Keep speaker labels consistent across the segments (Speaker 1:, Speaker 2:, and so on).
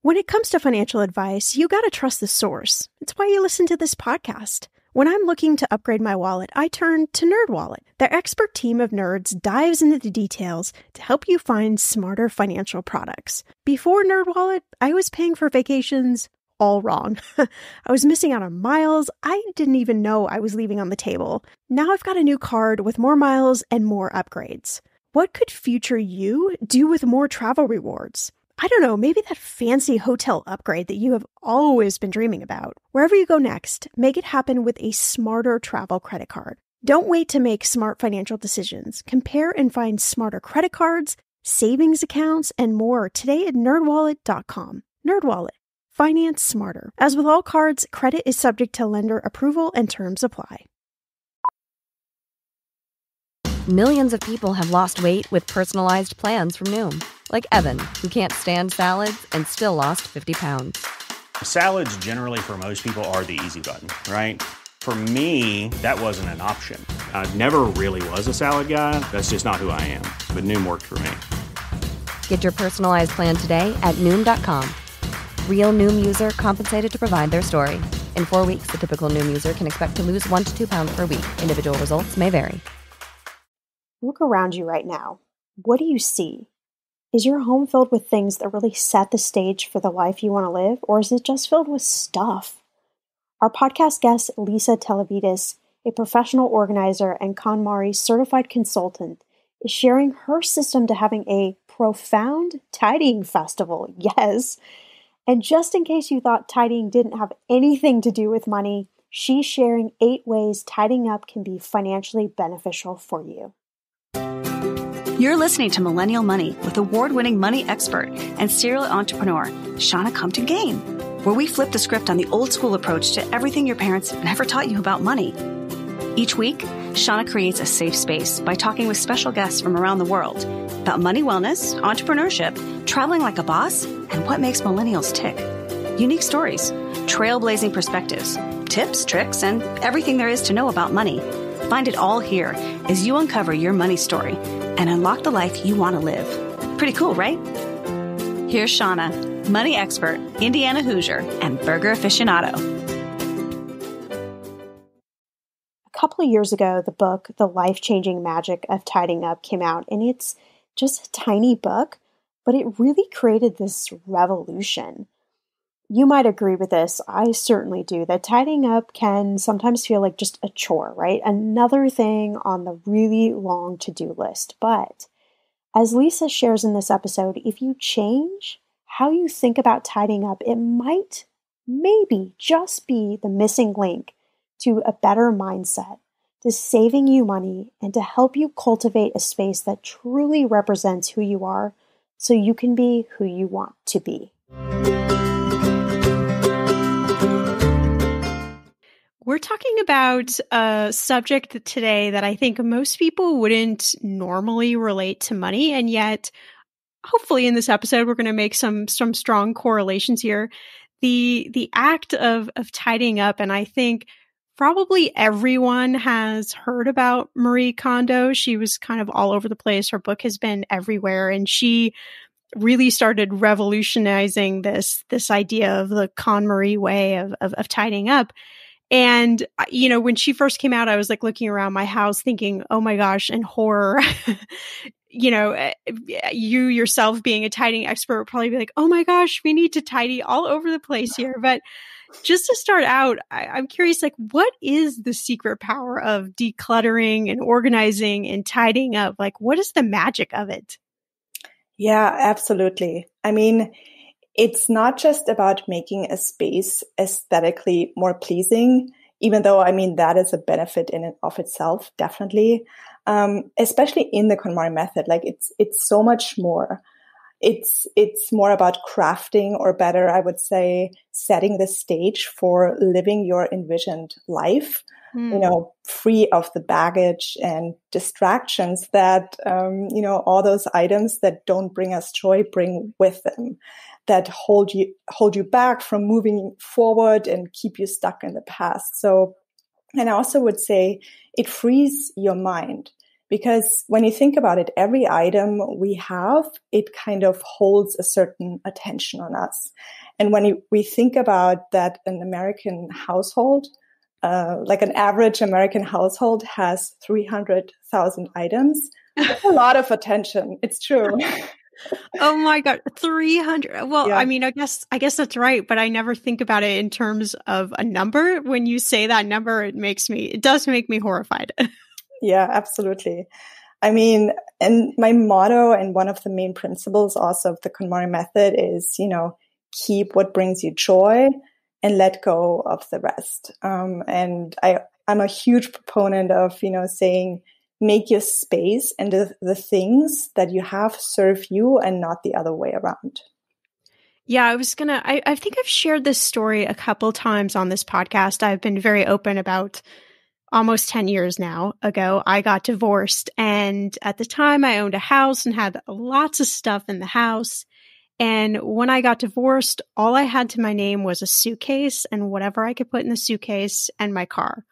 Speaker 1: When it comes to financial advice, you got to trust the source. It's why you listen to this podcast. When I'm looking to upgrade my wallet, I turn to NerdWallet. Their expert team of nerds dives into the details to help you find smarter financial products. Before NerdWallet, I was paying for vacations all wrong. I was missing out on miles I didn't even know I was leaving on the table. Now I've got a new card with more miles and more upgrades. What could future you do with more travel rewards? I don't know, maybe that fancy hotel upgrade that you have always been dreaming about. Wherever you go next, make it happen with a smarter travel credit card. Don't wait to make smart financial decisions. Compare and find smarter credit cards, savings accounts, and more today at nerdwallet.com. NerdWallet. Finance smarter. As with all cards, credit is subject to lender approval and terms apply.
Speaker 2: Millions of people have lost weight with personalized plans from Noom. Like Evan, who can't stand salads and still lost 50 pounds.
Speaker 3: Salads generally for most people are the easy button, right? For me, that wasn't an option. I never really was a salad guy. That's just not who I am. But Noom worked for me.
Speaker 2: Get your personalized plan today at Noom.com. Real Noom user compensated to provide their story. In 4 weeks, the typical Noom user can expect to lose 1 to 2 pounds per week. Individual results may vary.
Speaker 1: Look around you right now. What do you see? Is your home filled with things that really set the stage for the life you want to live, or is it just filled with stuff? Our podcast guest, Tselebidis, a professional organizer and KonMari certified consultant, is sharing her system to having a profound tidying festival. Yes. And just in case you thought tidying didn't have anything to do with money, she's sharing 8 ways tidying up can be financially beneficial for you.
Speaker 4: You're listening to Millennial Money with award-winning money expert and serial entrepreneur, Shannah Compton Game, where we flip the script on the old-school approach to everything your parents never taught you about money. Each week, Shannah creates a safe space by talking with special guests from around the world about money wellness, entrepreneurship, traveling like a boss, and what makes millennials tick. Unique stories, trailblazing perspectives, tips, tricks, and everything there is to know about money. Find it all here as you uncover your money story and unlock the life you want to live. Pretty cool, right? Here's Shannah, money expert, Indiana Hoosier, and burger aficionado.
Speaker 1: A couple of years ago, the book, The Life-Changing Magic of Tidying Up, came out, and it's just a tiny book, but it really created this revolution. You might agree with this. I certainly do. That tidying up can sometimes feel like just a chore, right? Another thing on the really long to-do list. But as Lisa shares in this episode, if you change how you think about tidying up, it might maybe just be the missing link to a better mindset, to saving you money, and to help you cultivate a space that truly represents who you are so you can be who you want to be. We're talking about a subject today that I think most people wouldn't normally relate to money, and yet hopefully in this episode we're going to make some strong correlations here. The act of tidying up, and I think probably everyone has heard about Marie Kondo. She was kind of all over the place. Her book has been everywhere, and she really started revolutionizing this idea of the KonMari way of tidying up. And, you know, when she first came out, I was like looking around my house thinking, oh my gosh, in horror, you know, you yourself being a tidying expert would probably be like, oh my gosh, we need to tidy all over the place here. But just to start out, I'm curious, like, what is the secret power of decluttering and organizing and tidying up? Like, what is the magic of it?
Speaker 5: Yeah, absolutely. I mean, it's not just about making a space aesthetically more pleasing, even though, I mean, that is a benefit in and of itself, definitely. Especially in the KonMari method, like it's so much more. It's more about crafting, or better, I would say, setting the stage for living your envisioned life, you know, free of the baggage and distractions that, you know, all those items that don't bring us joy bring with them, that hold you back from moving forward and keep you stuck in the past. So, and I also would say it frees your mind. Because when you think about it, every item we have, it kind of holds a certain attention on us. And when we think about that, an American household, like an average American household has 300,000 items. That's a lot of attention. It's true.
Speaker 1: Oh my God, 300. Well,
Speaker 5: Yeah.
Speaker 1: I mean, I guess that's right, but I never think about it in terms of a number. When you say that number, it does make me horrified.
Speaker 5: Yeah, absolutely. I mean, and my motto and one of the main principles also of the KonMari method is, keep what brings you joy and let go of the rest. And I'm a huge proponent of, saying, make your space and the things that you have serve you and not the other way around.
Speaker 1: Yeah, I think I've shared this story a couple times on this podcast. I've been very open about almost 10 years now ago, I got divorced. And at the time I owned a house and had lots of stuff in the house. And when I got divorced, all I had to my name was a suitcase and whatever I could put in the suitcase and my car.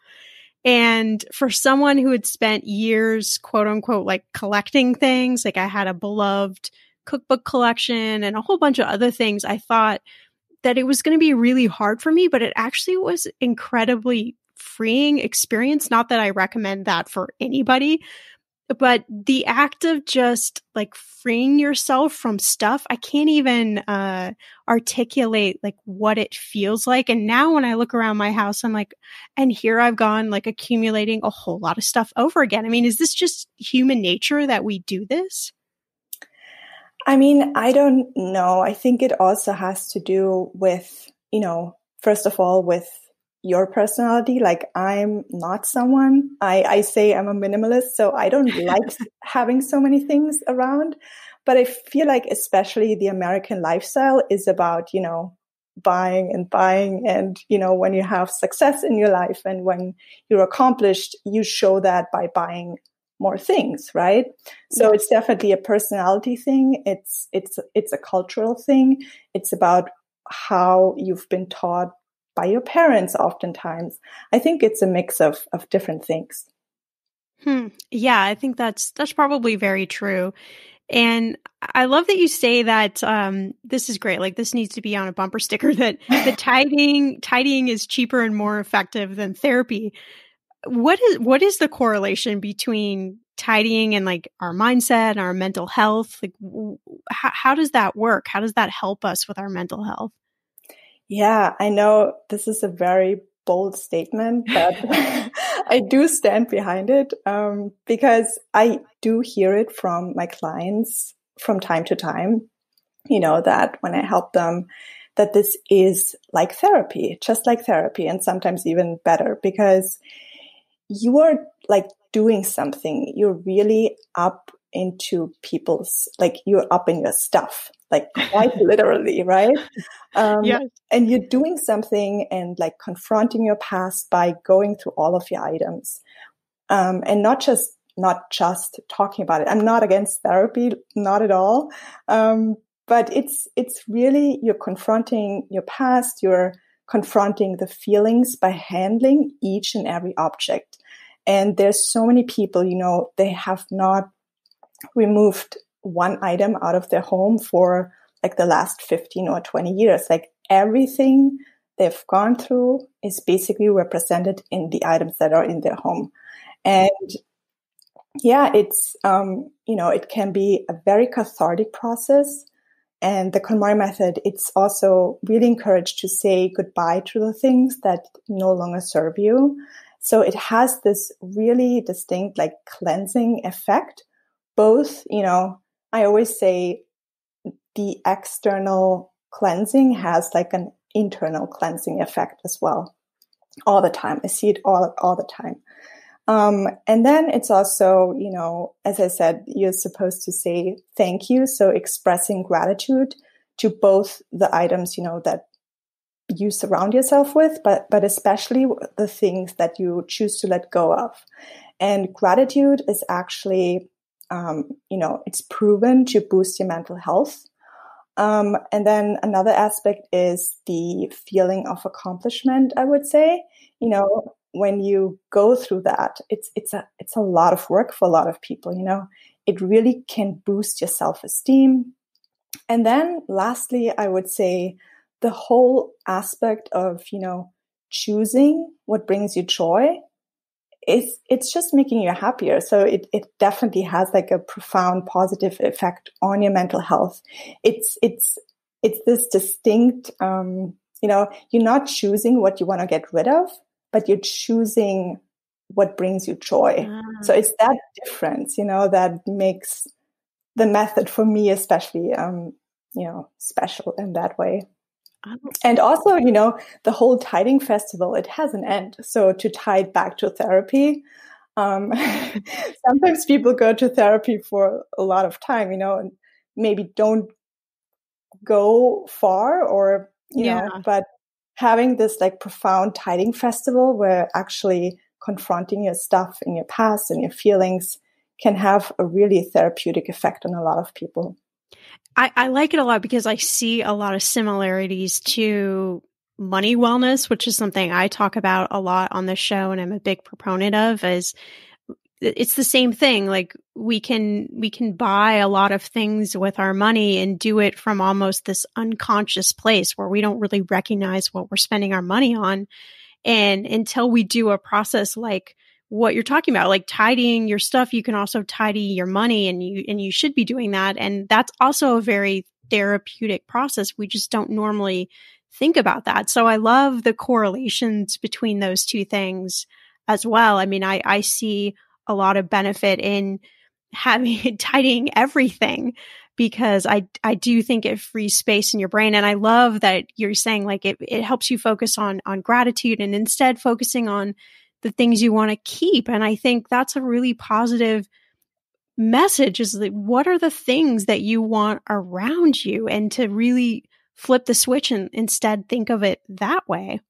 Speaker 1: And for someone who had spent years, quote unquote, like collecting things, like I had a beloved cookbook collection and a whole bunch of other things, I thought that it was going to be really hard for me, but it actually was incredibly freeing experience. Not that I recommend that for anybody, but the act of just like freeing yourself from stuff, I can't even articulate like what it feels like. And now when I look around my house, I'm like, and here I've gone like accumulating a whole lot of stuff over again. I mean, is this just human nature that we do this?
Speaker 5: I mean, I don't know. I think it also has to do with, first of all, with your personality. Like I'm not someone, I say I'm a minimalist, so I don't like having so many things around. But I feel like especially the American lifestyle is about, buying and buying. And, when you have success in your life and when you're accomplished, you show that by buying more things, right? So it's definitely a personality thing. It's a cultural thing. It's about how you've been taught by your parents oftentimes. I think it's a mix of different things.
Speaker 1: Yeah, I think that's probably very true. And I love that you say that this is great. Like this needs to be on a bumper sticker that tidying is cheaper and more effective than therapy. What is the correlation between tidying and like our mindset and our mental health? Like how does that work? How does that help us with our mental health?
Speaker 5: Yeah, I know this is a very bold statement, but I do stand behind it because I do hear it from my clients from time to time, that when I help them, that this is like therapy, just like therapy, and sometimes even better because you are like doing something. You're really up into you're up in your stuff, like quite literally, right?
Speaker 1: Yes.
Speaker 5: And you're doing something and like confronting your past by going through all of your items. And not just talking about it. I'm not against therapy, not at all. But it's really, you're confronting your past, you're confronting the feelings by handling each and every object. And there's so many people, they have not removed one item out of their home for like the last 15 or 20 years. Like everything they've gone through is basically represented in the items that are in their home. And yeah, it's, it can be a very cathartic process. And the KonMari method, it's also really encouraged to say goodbye to the things that no longer serve you. So it has this really distinct like cleansing effect. Both, I always say the external cleansing has like an internal cleansing effect as well. All the time. I see it all the time. And then it's also, as I said, you're supposed to say thank you. So expressing gratitude to both the items, that you surround yourself with, but especially the things that you choose to let go of. And gratitude is actually, it's proven to boost your mental health. And then another aspect is the feeling of accomplishment, I would say. when you go through that, it's a lot of work for a lot of people, it really can boost your self-esteem. And then lastly, I would say the whole aspect of, choosing what brings you joy, it's just making you happier. So it definitely has like a profound positive effect on your mental health. It's this distinct, you're not choosing what you want to get rid of, but you're choosing what brings you joy. So it's that difference, that makes the method for me especially, special in that way. And also, the whole tidying festival, it has an end. So to tie it back to therapy, sometimes people go to therapy for a lot of time, and maybe don't go far or, but having this like profound tidying festival where actually confronting your stuff in your past and your feelings can have a really therapeutic effect on a lot of people.
Speaker 1: I like it a lot because I see a lot of similarities to money wellness, which is something I talk about a lot on the show and I'm a big proponent of. Is it's the same thing. Like we can buy a lot of things with our money and do it from almost this unconscious place where we don't really recognize what we're spending our money on. And until we do a process like what you're talking about, like tidying your stuff, you can also tidy your money, and you should be doing that. And that's also a very therapeutic process. We just don't normally think about that. So I love the correlations between those two things as well. I mean, I see a lot of benefit in having tidying everything because I do think it frees space in your brain. And I love that you're saying like it helps you focus on gratitude and instead focusing on the things you want to keep. And I think that's a really positive message is that what are the things that you want around you and to really flip the switch and instead think of it that way.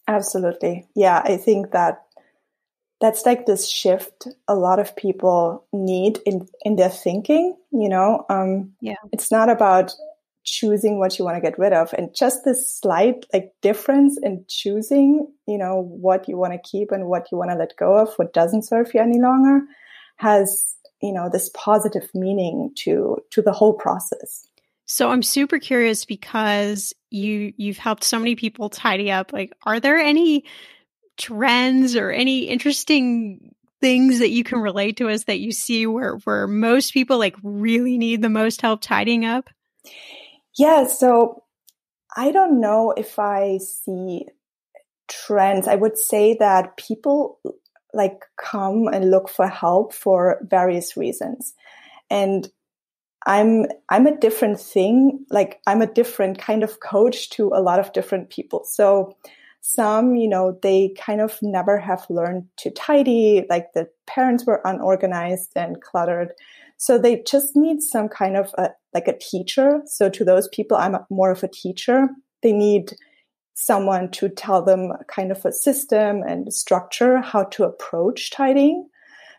Speaker 1: Absolutely.
Speaker 5: Yeah, I think that's like this shift a lot of people need in their thinking, It's not about choosing what you want to get rid of, and just this slight like difference in choosing, what you want to keep and what you want to let go of, what doesn't serve you any longer, has, this positive meaning to the whole process.
Speaker 1: So I'm super curious because you've helped so many people tidy up. Like, are there any trends or any interesting things that you can relate to us that you see where most people like really need the most help tidying up?
Speaker 5: Yeah, so I don't know if I see trends. I would say that people like come and look for help for various reasons. And I'm a different thing. Like I'm a different kind of coach to a lot of different people. So some, they kind of never have learned to tidy, like the parents were unorganized and cluttered. So they just need some kind of a teacher. So to those people, I'm more of a teacher. They need someone to tell them kind of a system and structure, how to approach tidying,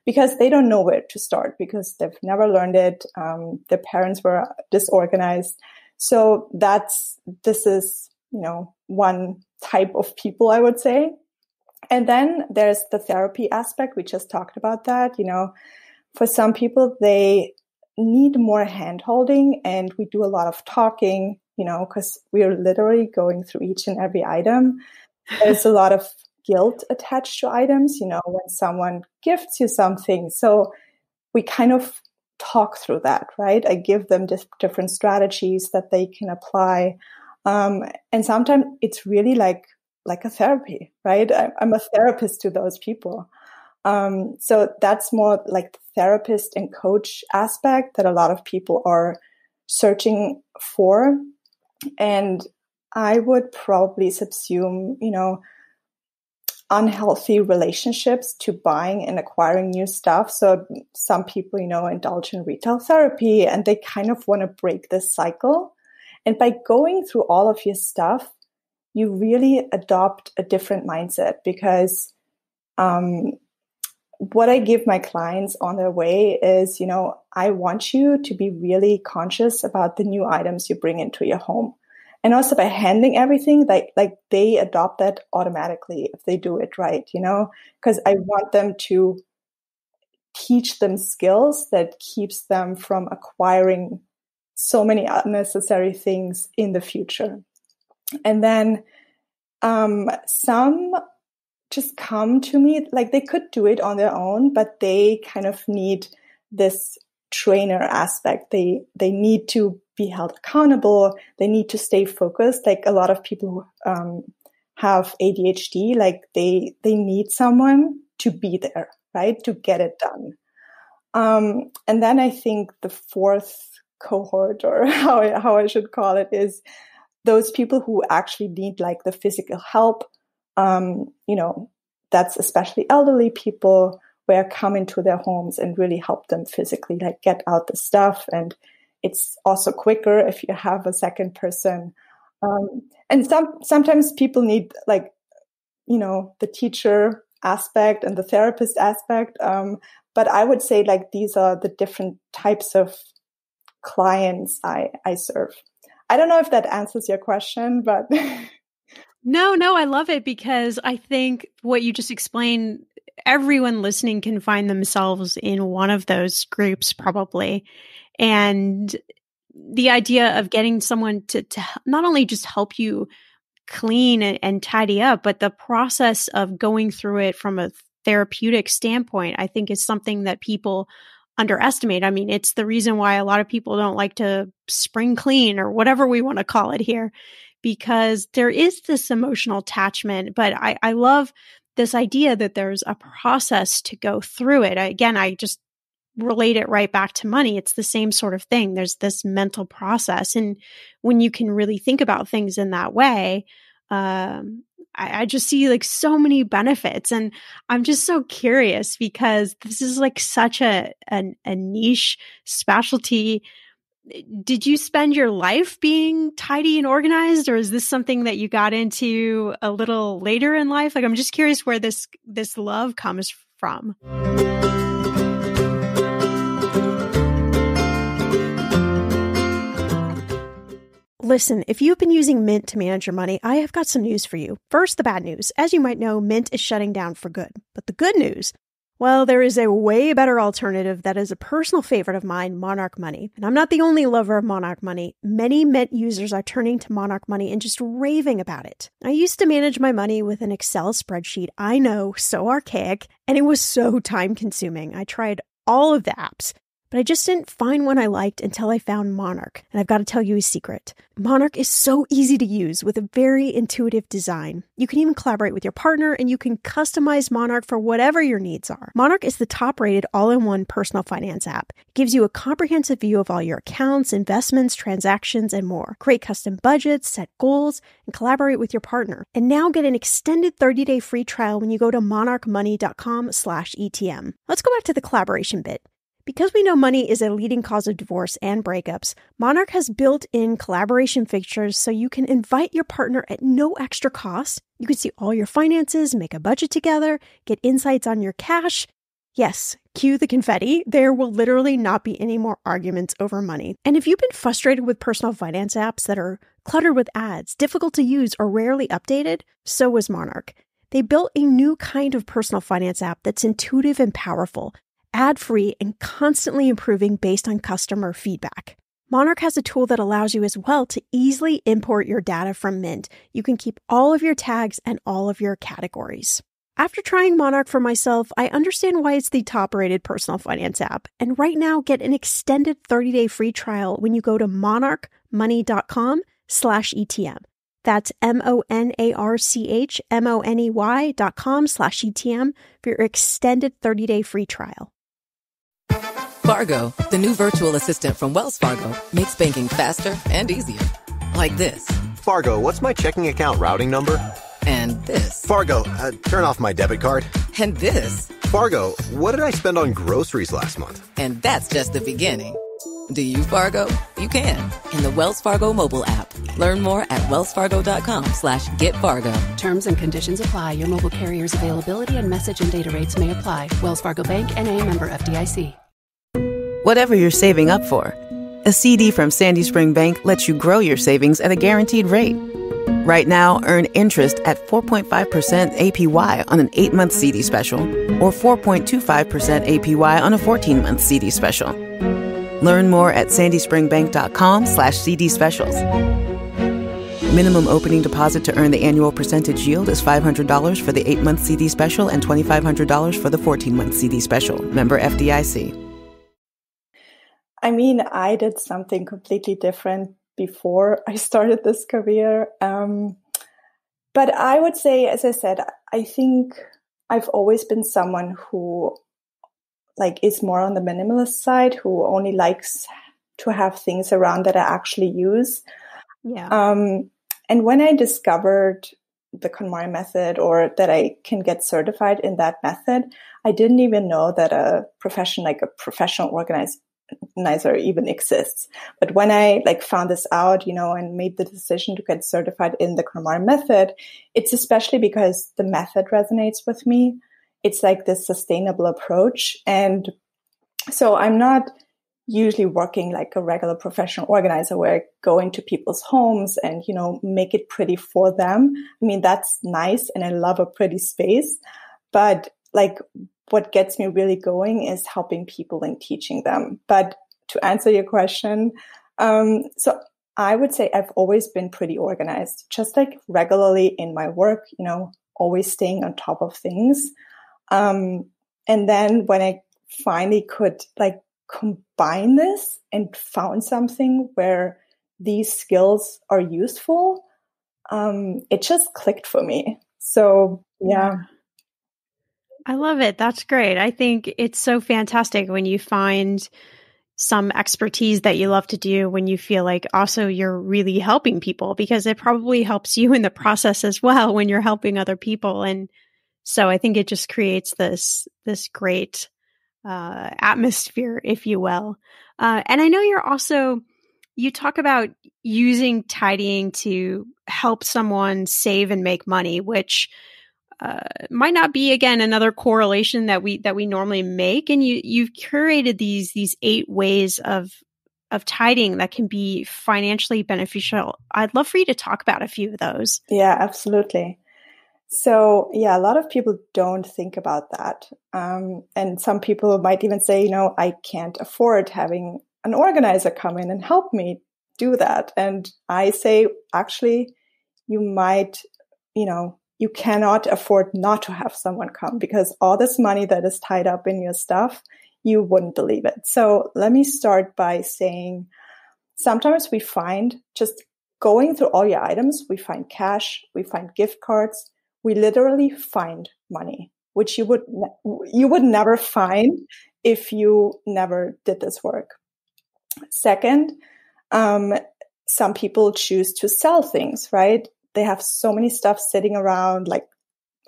Speaker 5: because they don't know where to start because they've never learned it. Their parents were disorganized. So this is, one type of people, I would say. And then there's the therapy aspect. We just talked about that. For some people, they need more hand holding, and we do a lot of talking, because we're literally going through each and every item. There's a lot of guilt attached to items, when someone gifts you something. So we kind of talk through that, right? I give them different strategies that they can apply. And sometimes it's really like a therapy, right? I'm a therapist to those people. So that's more like the therapist and coach aspect that a lot of people are searching for. And I would probably subsume, unhealthy relationships to buying and acquiring new stuff. So some people, indulge in retail therapy and they kind of want to break this cycle. And by going through all of your stuff, you really adopt a different mindset because, what I give my clients on their way is, I want you to be really conscious about the new items you bring into your home. And also by handling everything, like they adopt that automatically if they do it right, because I want them to teach them skills that keeps them from acquiring so many unnecessary things in the future. And then some just come to me, like they could do it on their own, but they kind of need this trainer aspect. They need to be held accountable. They need to stay focused. Like a lot of people who have ADHD, like they need someone to be there, right? To get it done. And then I think the fourth cohort, or how I should call it, is those people who actually need like the physical help. That's especially elderly people, where I come into their homes and really help them physically, like get out the stuff. And it's also quicker if you have a second person. And sometimes people need like, the teacher aspect and the therapist aspect. But I would say like these are the different types of clients I serve. I don't know if that answers your question, but
Speaker 1: No, I love it, because I think what you just explained, everyone listening can find themselves in one of those groups probably. And the idea of getting someone to not only just help you clean and tidy up, but the process of going through it from a therapeutic standpoint, I think is something that people underestimate. I mean, it's the reason why a lot of people don't like to spring clean or whatever we want to call it here, because there is this emotional attachment. But I love this idea that there's a process to go through it. Again, I just relate it right back to money. It's the same sort of thing. There's this mental process. And when you can really think about things in that way, I just see like so many benefits. And I'm just so curious, because this is like such a niche specialty. Did you spend your life being tidy and organized, or is this something that you got into a little later in life? Like, I'm just curious where this love comes from. Listen, if you've been using Mint to manage your money, I have got some news for you. First, the bad news. As you might know, Mint is shutting down for good. But the good news, well, there is a way better alternative that is a personal favorite of mine, Monarch Money. And I'm not the only lover of Monarch Money. Many Mint users are turning to Monarch Money and just raving about it. I used to manage my money with an Excel spreadsheet. I know, so archaic, and it was so time-consuming. I tried all of the apps, but I just didn't find one I liked until I found Monarch. And I've got to tell you a secret. Monarch is so easy to use with a very intuitive design. You can even collaborate with your partner, and you can customize Monarch for whatever your needs are. Monarch is the top-rated all-in-one personal finance app. It gives you a comprehensive view of all your accounts, investments, transactions, and more. Create custom budgets, set goals, and collaborate with your partner. And now get an extended 30-day free trial when you go to monarchmoney.com/ETM. Let's go back to the collaboration bit. Because we know money is a leading cause of divorce and breakups, Monarch has built-in collaboration features so you can invite your partner at no extra cost. You can see all your finances, make a budget together, get insights on your cash. Yes, cue the confetti. There will literally not be any more arguments over money. And if you've been frustrated with personal finance apps that are cluttered with ads, difficult to use, or rarely updated, so was Monarch. They built a new kind of personal finance app that's intuitive and powerful, ad-free, and constantly improving based on customer feedback. Monarch has a tool that allows you as well to easily import your data from Mint. You can keep all of your tags and all of your categories. After trying Monarch for myself, I understand why it's the top-rated personal finance app. And right now, get an extended 30-day free trial when you go to monarchmoney.com/ETM. That's monarchmoney.com/ETM for your extended 30-day free trial.
Speaker 6: Fargo, the new virtual assistant from Wells Fargo, makes banking faster and easier. Like this.
Speaker 7: Fargo, what's my checking account routing number?
Speaker 6: And this.
Speaker 7: Fargo, turn off my debit card.
Speaker 6: And this.
Speaker 7: Fargo, what did I spend on groceries last month?
Speaker 6: And that's just the beginning. Do you, Fargo? You can. In the Wells Fargo mobile app. Learn more at wellsfargo.com/getfargo.
Speaker 8: Terms and conditions apply. Your mobile carrier's availability and message and data rates may apply. Wells Fargo Bank, N.A., member FDIC.
Speaker 9: Whatever you're saving up for, A CD from Sandy Spring Bank lets you grow your savings at a guaranteed rate. Right now, earn interest at 4.5% APY on an 8-month CD special or 4.25% APY on a 14-month CD special. Learn more at sandyspringbank.com/CD specials. Minimum opening deposit to earn the annual percentage yield is $500 for the 8-month CD special and $2,500 for the 14-month CD special. Member FDIC.
Speaker 5: I mean, I did something completely different before I started this career. But I would say, as I said, I think I've always been someone who is more on the minimalist side, who only likes to have things around that I actually use.
Speaker 1: Yeah.
Speaker 5: And when I discovered the KonMari method, or that I can get certified in that method, I didn't even know that a profession like a professional organizer even exists. But when I found this out, and made the decision to get certified in the KonMari method, it's especially because the method resonates with me. It's like this sustainable approach. And so I'm not usually working like a regular professional organizer where I go into people's homes and, make it pretty for them. I mean, that's nice. And I love a pretty space, but what gets me really going is helping people and teaching them. But to answer your question, so I would say I've always been pretty organized, just regularly in my work, always staying on top of things. And then when I finally could combine this and found something where these skills are useful, it just clicked for me. So, yeah.
Speaker 1: I love it. That's great. I think it's so fantastic when you find some expertise that you love to do, when you feel like also you're really helping people, because it probably helps you in the process as well when you're helping other people. And so I think it just creates this great atmosphere, if you will. And I know you talk about using tidying to help someone save and make money, which might not be, again, another correlation that we normally make. And you've curated these 8 ways of tidying that can be financially beneficial. I'd love for you to talk about a few of those.
Speaker 5: Yeah, absolutely. So, yeah, a lot of people don't think about that. And some people might even say, I can't afford having an organizer come in and help me do that. And I say, actually, you might, you cannot afford not to have someone come, because all this money that is tied up in your stuff, you wouldn't believe it. So let me start by saying, sometimes we find, just going through all your items, we find cash, we find gift cards, we literally find money, which you would never find if you never did this work. Second, some people choose to sell things, right? They have so many stuff sitting around,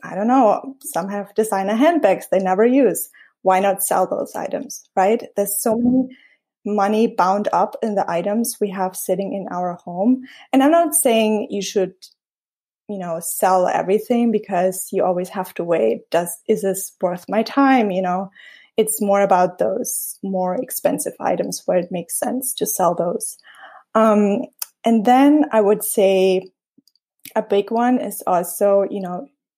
Speaker 5: I don't know, some have designer handbags they never use. Why not sell those items, right? There's so many money bound up in the items we have sitting in our home. And I'm not saying you should, sell everything, because you always have to weigh, is this worth my time? It's more about those more expensive items where it makes sense to sell those. And then I would say, a big one is also,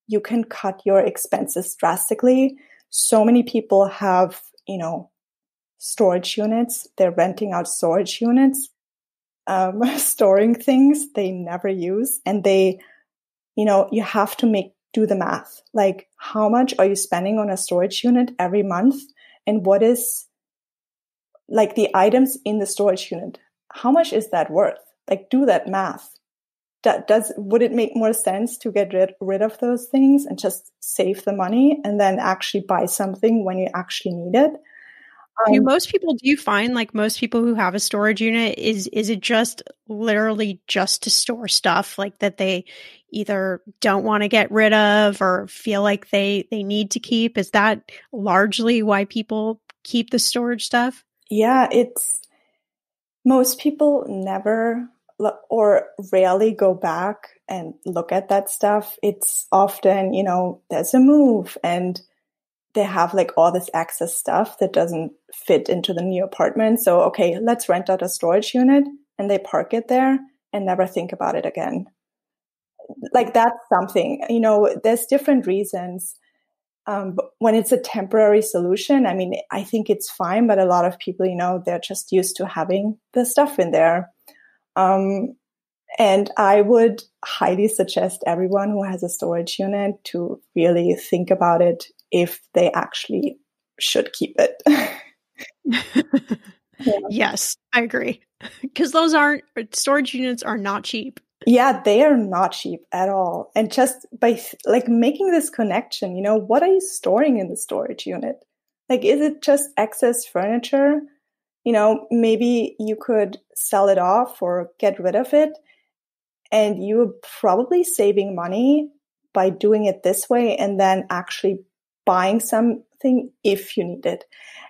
Speaker 5: you can cut your expenses drastically. So many people have, storage units. They're renting out storage units, storing things they never use. And you have to do the math. How much are you spending on a storage unit every month? And what is the items in the storage unit? How much is that worth? Do that math. Would it make more sense to get rid of those things and just save the money and then actually buy something when you actually need it?
Speaker 1: Do you find most people who have a storage unit, is it just literally just to store stuff that they either don't want to get rid of or feel like they need to keep? Is that largely why people keep the storage stuff?
Speaker 5: Yeah, most people never or rarely go back and look at that stuff. It's often, there's a move and they have like all this excess stuff that doesn't fit into the new apartment. So, okay, let's rent out a storage unit, and they park it there and never think about it again. Like that's something, there's different reasons. But when it's a temporary solution, I mean, I think it's fine, but a lot of people, they're just used to having the stuff in there. And I would highly suggest everyone who has a storage unit to really think about it if they actually should keep it.
Speaker 1: Yeah. Yes, I agree. Because storage units are not cheap.
Speaker 5: Yeah, they are not cheap at all. And just by like making this connection, what are you storing in the storage unit? Like, is it just excess furniture? Maybe you could sell it off or get rid of it. And you're probably saving money by doing it this way and then actually buying something if you need it.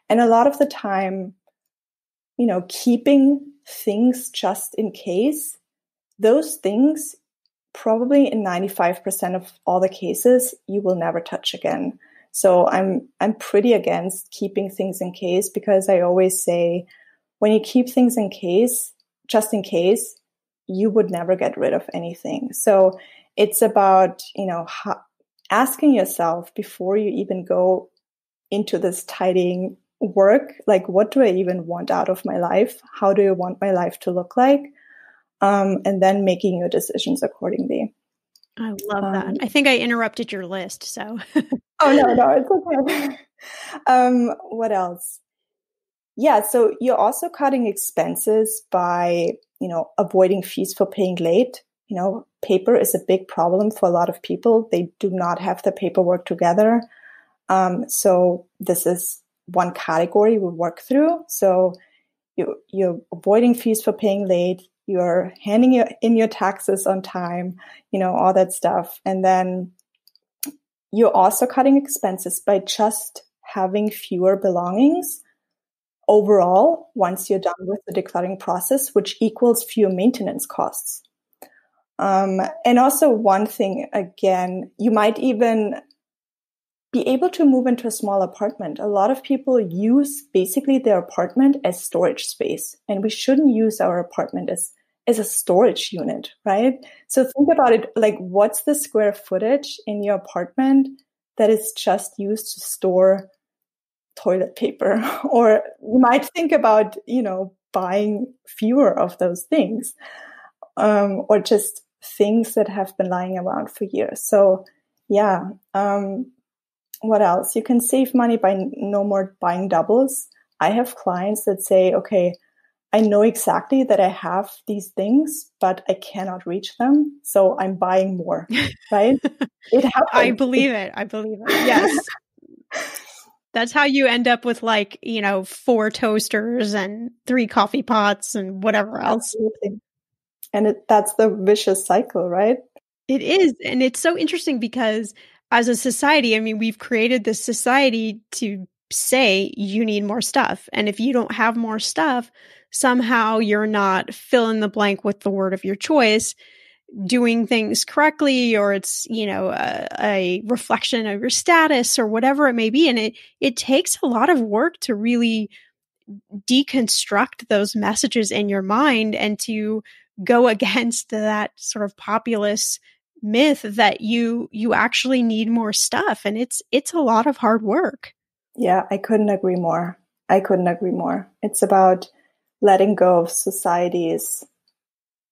Speaker 5: And a lot of the time, keeping things just in case, those things probably in 95% of all the cases, you will never touch again. So I'm pretty against keeping things in case, because I always say when you keep things in case, just in case, you would never get rid of anything. So it's about, asking yourself before you even go into this tidying work, like, what do I even want out of my life? How do I want my life to look like? And then making your decisions accordingly.
Speaker 1: I love that. I think I interrupted your list, so.
Speaker 5: Oh, no, it's okay. What else? Yeah, so you're also cutting expenses by, avoiding fees for paying late. Paper is a big problem for a lot of people. They do not have the paperwork together. So this is one category we work through. So you're avoiding fees for paying late. You're handing in your taxes on time, all that stuff. And then you're also cutting expenses by just having fewer belongings overall once you're done with the decluttering process, which equals fewer maintenance costs. And also one thing, again, you might even be able to move into a small apartment. A lot of people use basically their apartment as storage space, and we shouldn't use our apartment as a storage unit, right? So think about it, like, what's the square footage in your apartment that is just used to store toilet paper? Or you might think about, buying fewer of those things, or just things that have been lying around for years. So yeah. What else? You can save money by no more buying doubles. I have clients that say, okay, I know exactly that I have these things, but I cannot reach them, so I'm buying more, right? It happens.
Speaker 1: I believe it. Yes. That's how you end up with 4 toasters and 3 coffee pots and whatever else.
Speaker 5: Absolutely. And that's the vicious cycle, right?
Speaker 1: It is. And it's so interesting because as a society, I mean, we've created this society to say you need more stuff. And if you don't have more stuff, somehow you're not fill in the blank with the word of your choice, doing things correctly, or it's, a reflection of your status or whatever it may be. And it takes a lot of work to really deconstruct those messages in your mind and to go against that sort of populist myth that you actually need more stuff. And it's a lot of hard work.
Speaker 5: Yeah, I couldn't agree more. It's about letting go of society's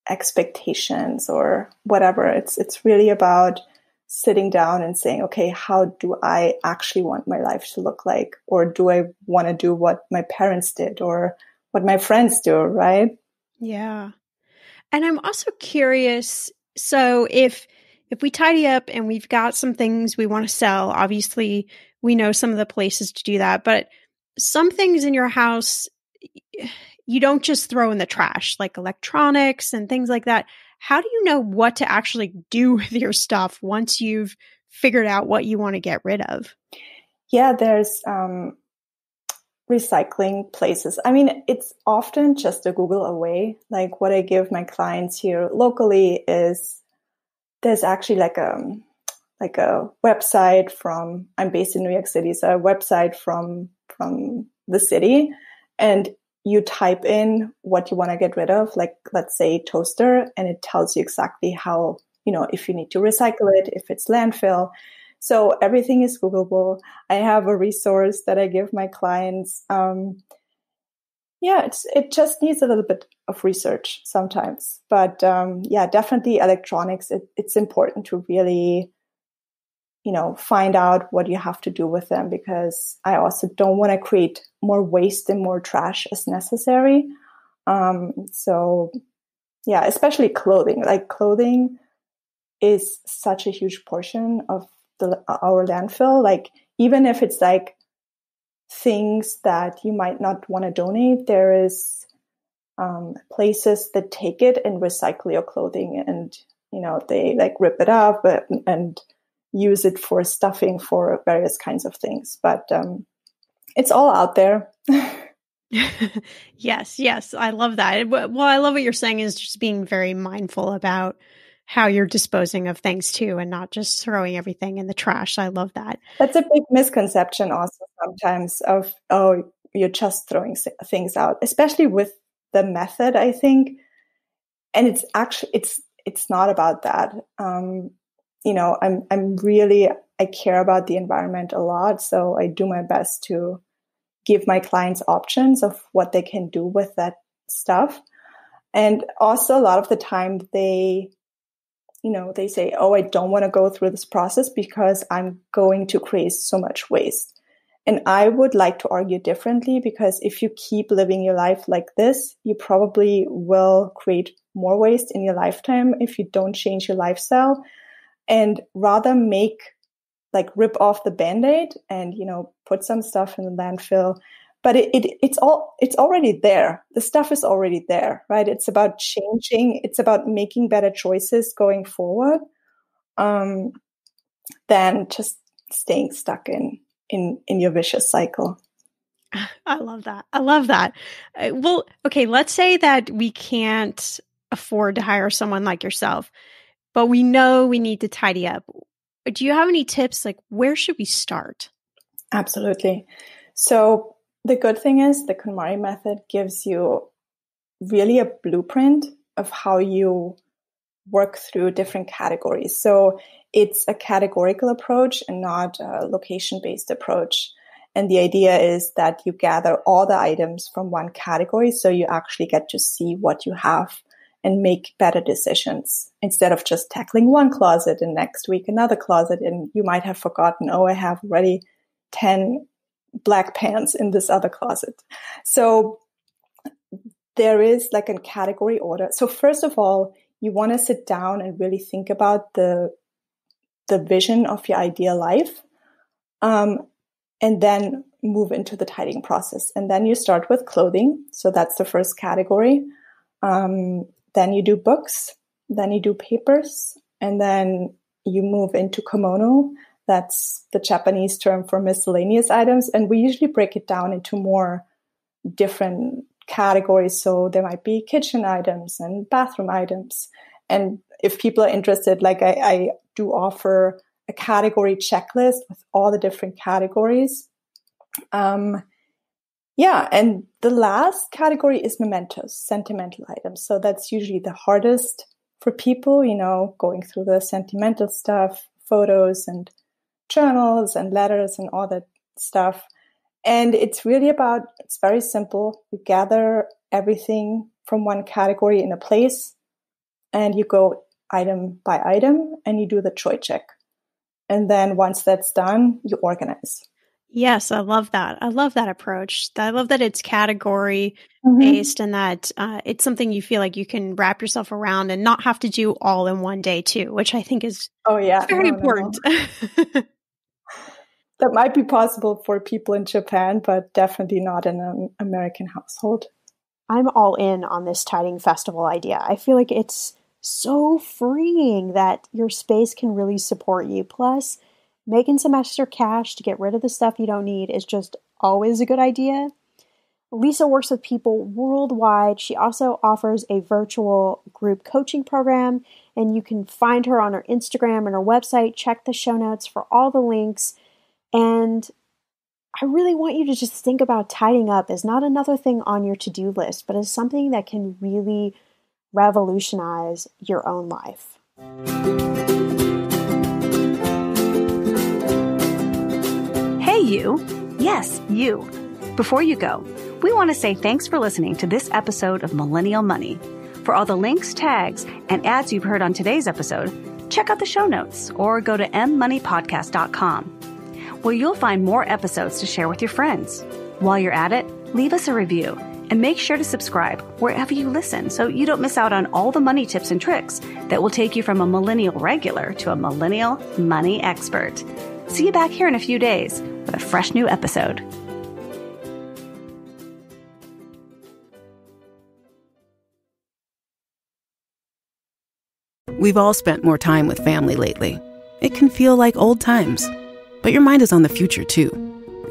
Speaker 5: expectations or whatever. It's really about sitting down and saying, okay, how do I actually want my life to look like? Or do I want to do what my parents did or what my friends do, right?
Speaker 1: Yeah. And I'm also curious, so if we tidy up and we've got some things we want to sell, obviously we know some of the places to do that, but some things in your house, you don't just throw in the trash, like electronics and things like that. How do you know what to actually do with your stuff once you've figured out what you want to get rid of?
Speaker 5: Yeah, there's recycling places. I mean, it's often just a Google away. Like what I give my clients here locally is there's actually like like a website from, I'm based in New York City, so a website from the city, and you type in what you want to get rid of, like let's say toaster, and it tells you exactly how, if you need to recycle it, if it's landfill. So everything is Googleable. I have a resource that I give my clients. It just needs a little bit of research sometimes, but definitely electronics. It's important to really, find out what you have to do with them, because I also don't want to create more waste and more trash as necessary. Especially clothing. Like clothing is such a huge portion of our landfill. Like even if it's like things that you might not want to donate, there is places that take it and recycle your clothing, and they like rip it up and use it for stuffing for various kinds of things. But it's all out there.
Speaker 1: Yes. I love that. Well, I love what you're saying is just being very mindful about how you're disposing of things too, and not just throwing everything in the trash. I love that.
Speaker 5: That's a big misconception also sometimes of, oh, you're just throwing things out, especially with the method, I think. And it's actually, it's not about that. I care about the environment a lot. So I do my best to give my clients options of what they can do with that stuff. And also a lot of the time they say, oh, I don't want to go through this process because I'm going to create so much waste. And I would like to argue differently, because if you keep living your life like this, you probably will create more waste in your lifetime if you don't change your lifestyle, and rather rip off the Band-Aid and, put some stuff in the landfill. But it's already there. The stuff is already there, right? It's about changing. It's about making better choices going forward, than just staying stuck in your vicious cycle.
Speaker 1: I love that. Well, okay, let's say that we can't afford to hire someone like yourself, but we know we need to tidy up. Do you have any tips? Like, where should we start?
Speaker 5: Absolutely. So the good thing is the KonMari method gives you really a blueprint of how you work through different categories. So it's a categorical approach and not a location-based approach. And the idea is that you gather all the items from one category, so you actually get to see what you have and make better decisions, instead of just tackling one closet and next week another closet. And you might have forgotten, oh, I have already 10 black pants in this other closet. So there is like a category order. So first of all, you want to sit down and really think about the vision of your ideal life, and then move into the tidying process. And then you start with clothing. So that's the first category. Then you do books, then you do papers, and then you move into kimono. That's the Japanese term for miscellaneous items. And we usually break it down into more different categories. So there might be kitchen items and bathroom items. And if people are interested, like I do offer a category checklist with all the different categories. And the last category is mementos, sentimental items. So that's usually the hardest for people, going through the sentimental stuff, photos and journals and letters and all that stuff. And it's very simple. You gather everything from one category in a place, and you go item by item and you do the joy check. And then once that's done, you organize.
Speaker 1: Yes, I love that. I love that approach. I love that it's category based, and that it's something you feel like you can wrap yourself around and not have to do all in one day too, which I think is very important.
Speaker 5: No. That might be possible for people in Japan, but definitely not in an American household.
Speaker 1: I'm all in on this tidying festival idea. I feel like it's so freeing that your space can really support you. Plus, making some extra cash to get rid of the stuff you don't need is just always a good idea. Lisa works with people worldwide. She also offers a virtual group coaching program, and you can find her on her Instagram and her website. Check the show notes for all the links. And I really want you to just think about tidying up as not another thing on your to-do list, but as something that can really revolutionize your own life.
Speaker 4: Hey, you. Yes, you. Before you go, we want to say thanks for listening to this episode of Millennial Money. For all the links, tags, and ads you've heard on today's episode, check out the show notes or go to mmoneypodcast.com, where you'll find more episodes to share with your friends. While you're at it, leave us a review and make sure to subscribe wherever you listen so you don't miss out on all the money tips and tricks that will take you from a millennial regular to a millennial money expert. See you back here in a few days with a fresh new episode.
Speaker 9: We've all spent more time with family lately. It can feel like old times, but your mind is on the future too,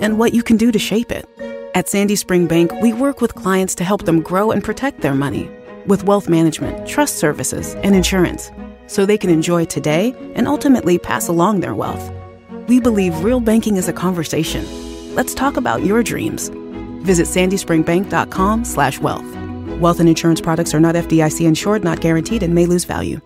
Speaker 9: and what you can do to shape it. At Sandy Spring Bank, we work with clients to help them grow and protect their money with wealth management, trust services, and insurance, so they can enjoy today and ultimately pass along their wealth. We believe real banking is a conversation. Let's talk about your dreams. Visit sandyspringbank.com/wealth. Wealth and insurance products are not FDIC insured, not guaranteed, and may lose value.